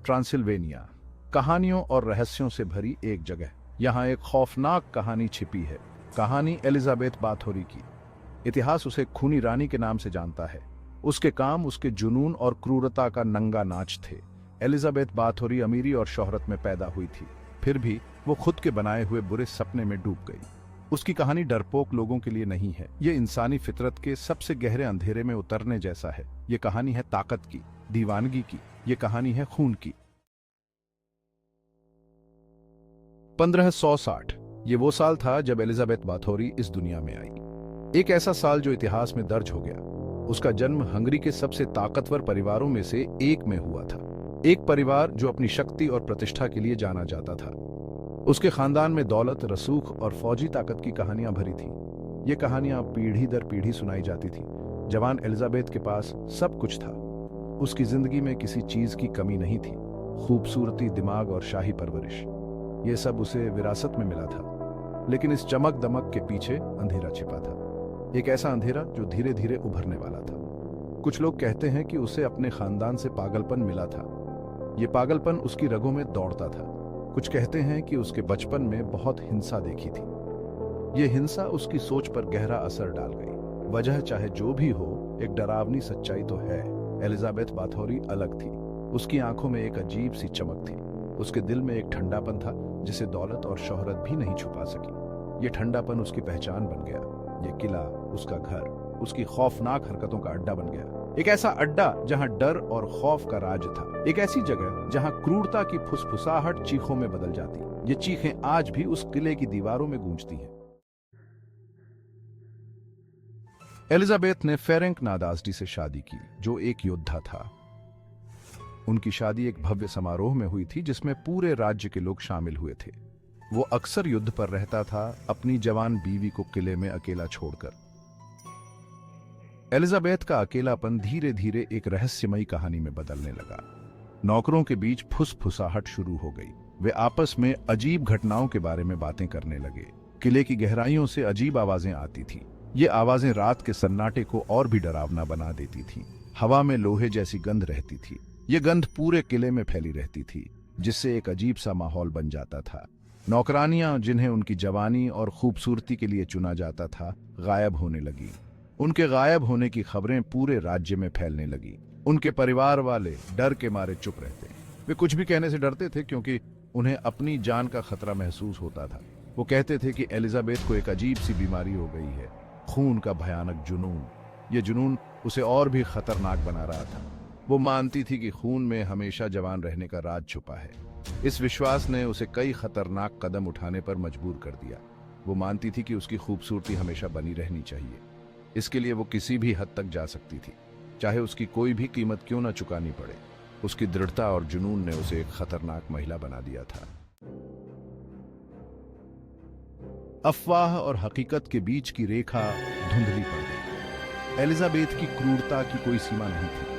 Transylvania, कहानियों और रहस्यों से भरी एक जगह। यहाँ एक खौफनाक कहानी छिपी है, कहानी एलिजाबेथ बाथोरी की। इतिहास उसे खूनी रानी के नाम से जानता है। उसके काम उसके जुनून और क्रूरता का नंगा नाच थे। एलिजाबेथ बाथोरी अमीरी और शोहरत में पैदा हुई थी, फिर भी वो खुद के बनाए हुए बुरे सपने में डूब गई। उसकी कहानी डरपोक लोगों के लिए नहीं है, ये इंसानी फितरत के सबसे गहरे अंधेरे में उतरने जैसा है। ये कहानी है ताकत की, दीवानगी की, ये कहानी है खून की। 1560 ये वो साल था जब एलिजाबेथ बाथोरी इस दुनिया में आई। एक ऐसा साल जो इतिहास में दर्ज हो गया। उसका जन्म हंगरी के सबसे ताकतवर परिवारों में से एक में हुआ था। एक परिवार जो अपनी शक्ति और प्रतिष्ठा के लिए जाना जाता था। उसके खानदान में दौलत, रसूख और फौजी ताकत की कहानियां भरी थी। ये कहानियां पीढ़ी दर पीढ़ी सुनाई जाती थी। जवान एलिजाबेथ के पास सब कुछ था। उसकी जिंदगी में किसी चीज की कमी नहीं थी। खूबसूरती, दिमाग और शाही परवरिश, ये सब उसे विरासत में मिला था। लेकिन इस चमक दमक के पीछे अंधेरा छिपा था। एक ऐसा अंधेरा जो धीरे धीरे उभरने वाला था। कुछ लोग कहते हैं कि उसे अपने खानदान से पागलपन मिला था। ये पागलपन उसकी रगों में दौड़ता था। कुछ कहते हैं कि उसके बचपन में बहुत हिंसा देखी थी। ये हिंसा उसकी सोच पर गहरा असर डाल गई। वजह चाहे जो भी हो, एक डरावनी सच्चाई तो है। एलिजाबेथ बाथोरी अलग थी। उसकी आंखों में एक अजीब सी चमक थी। उसके दिल में एक ठंडापन था जिसे दौलत और शोहरत भी नहीं छुपा सकी। ये ठंडापन उसकी पहचान बन गया। ये किला, उसका घर, उसकी खौफनाक हरकतों का अड्डा बन गया। एक ऐसा अड्डा जहां डर और खौफ का राज था। एक ऐसी जगह जहां क्रूरता की फुसफुसाहट चीखों में बदल जाती। ये चीखें आज भी उस किले की दीवारों में गूंजती हैं। एलिजाबेथ ने फेरेंक नादास्डी से शादी की, जो एक योद्धा था। उनकी शादी एक भव्य समारोह में हुई थी जिसमें पूरे राज्य के लोग शामिल हुए थे। वो अक्सर युद्ध पर रहता था, अपनी जवान बीवी को किले में अकेला छोड़कर। एलिजाबेथ का अकेलापन धीरे धीरे एक रहस्यमयी कहानी में बदलने लगा। नौकरों के बीच फुसफुसाहट शुरू हो गई। वे आपस में अजीब घटनाओं के बारे में बातें करने लगे। किले की गहराइयों से अजीब आवाजें आती थीं। ये आवाजें रात के सन्नाटे को और भी डरावना बना देती थीं। हवा में लोहे जैसी गंध रहती थी। ये गंध पूरे किले में फैली रहती थी, जिससे एक अजीब सा माहौल बन जाता था। नौकरानियां, जिन्हें उनकी जवानी और खूबसूरती के लिए चुना जाता था, गायब होने लगी। उनके गायब होने की खबरें पूरे राज्य में फैलने लगी। उनके परिवार वाले डर के मारे चुप रहते। वे कुछ भी कहने से डरते थे क्योंकि उन्हें अपनी जान का खतरा महसूस होता था। वो कहते थे कि एलिजाबेथ को एक अजीब सी बीमारी हो गई है, खून का भयानक जुनून। ये जुनून उसे और भी खतरनाक बना रहा था। वो मानती थी कि खून में हमेशा जवान रहने का राज छुपा है। इस विश्वास ने उसे कई खतरनाक कदम उठाने पर मजबूर कर दिया। वो मानती थी कि उसकी खूबसूरती हमेशा बनी रहनी चाहिए। इसके लिए वो किसी भी हद तक जा सकती थी, चाहे उसकी कोई भी कीमत क्यों न चुकानी पड़े। उसकी दृढ़ता और जुनून ने उसे एक खतरनाक महिला बना दिया था। अफवाह और हकीकत के बीच की रेखा धुंधली पड़ गई। एलिजाबेथ की क्रूरता की कोई सीमा नहीं थी।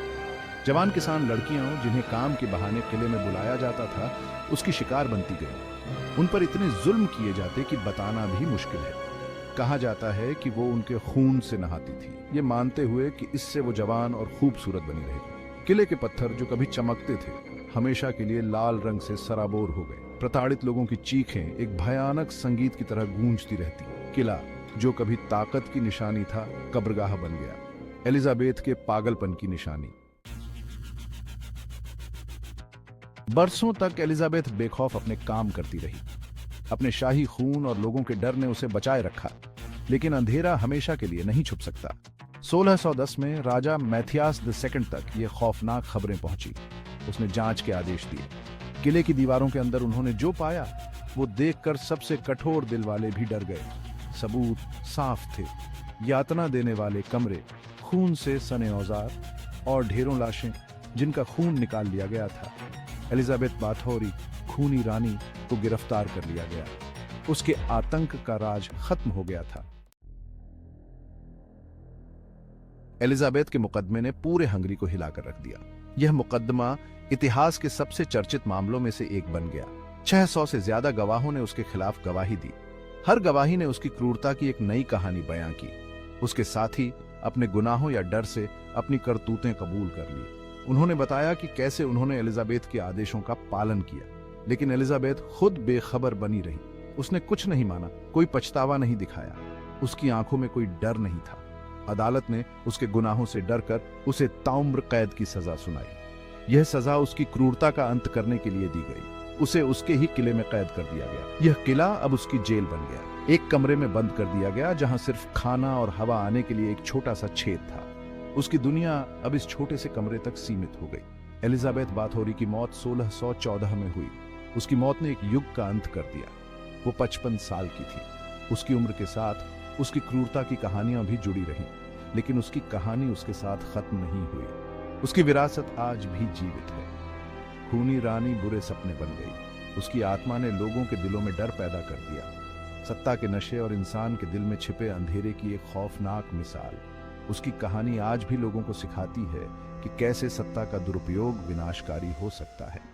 जवान किसान लड़कियां, जिन्हें काम के बहाने किले में बुलाया जाता था, उसकी शिकार बनती गई। उन पर इतने जुल्म किए जाते कि बताना भी मुश्किल है। कहा जाता है कि वो उनके खून से नहाती थी, ये मानते हुए कि इससे वो जवान और खूबसूरत बनी रहेगी। किले के पत्थर जो कभी चमकते थे, हमेशा के लिए लाल रंग से सराबोर हो गए। प्रताड़ित लोगों की चीखें एक भयानक संगीत की तरह गूंजती रहती। किला जो कभी ताकत की निशानी था, कब्रगाह बन गया, एलिजाबेथ के पागलपन की निशानी। बरसों तक एलिजाबेथ बेखौफ अपने काम करती रही। अपने शाही खून और लोगों के डर ने उसे बचाए रखा। लेकिन अंधेरा हमेशा के लिए नहीं छुप सकता। 1610 में राजा मैथियास II तक ये खौफनाक खबरें पहुंची। उसने जांच के आदेश दिए। किले की दीवारों के अंदर उन्होंने जो पाया, वो देखकर सबसे कठोर दिल वाले भी डर गए। सबूत साफ थे। यातना देने वाले कमरे, खून से सने औजार और ढेरों लाशें जिनका खून निकाल लिया गया था। एलिजाबेथ बाथोरी, खूनी रानी, को गिरफ्तार कर लिया गया। उसके आतंक का राज खत्म हो गया था। एलिजाबेथ के मुकदमे ने पूरे हंगरी को हिलाकर रख दिया। यह मुकदमा इतिहास के सबसे चर्चित मामलों में से एक बन गया। 600 से ज्यादा गवाहों ने उसके खिलाफ गवाही दी। हर गवाही ने उसकी क्रूरता की एक नई कहानी बयां की। उसके साथी अपने गुनाहों या डर से अपनी करतूतें कबूल कर ली। उन्होंने बताया कि कैसे उन्होंने एलिजाबेथ के आदेशों का पालन किया, लेकिन एलिजाबेथ खुद बेखबर बनी रही। उसने कुछ नहीं माना, कोई पछतावा नहीं दिखाया, उसकी आंखों में कोई डर नहीं था। अदालत ने उसके गुनाहों से डरकर उसे ताउम्र कैद की सजा सुनाई। यह सजा उसकी क्रूरता का अंत करने के लिए दी गई। उसे उसके ही किले में कैद कर दिया गया। यह किला अब उसकी जेल बन गया। एक कमरे में बंद कर दिया गया जहां सिर्फ खाना और हवा आने के लिए एक छोटा सा छेद था। उसकी दुनिया अब इस छोटे से कमरे तक सीमित हो गई। एलिजाबेथ बाथोरी की मौत 1614 में हुई। उसकी मौत ने एक युग का अंत कर दिया। वो 55 साल की थी। उसकी उम्र के साथ उसकी क्रूरता की कहानियां भी जुड़ी रहीं, लेकिन उसकी कहानी उसके साथ खत्म नहीं हुई। उसकी विरासत आज भी जीवित है। खूनी रानी बुरे सपने बन गई। उसकी आत्मा ने लोगों के दिलों में डर पैदा कर दिया। सत्ता के नशे और इंसान के दिल में छिपे अंधेरे की एक खौफनाक मिसाल। उसकी कहानी आज भी लोगों को सिखाती है कि कैसे सत्ता का दुरुपयोग विनाशकारी हो सकता है।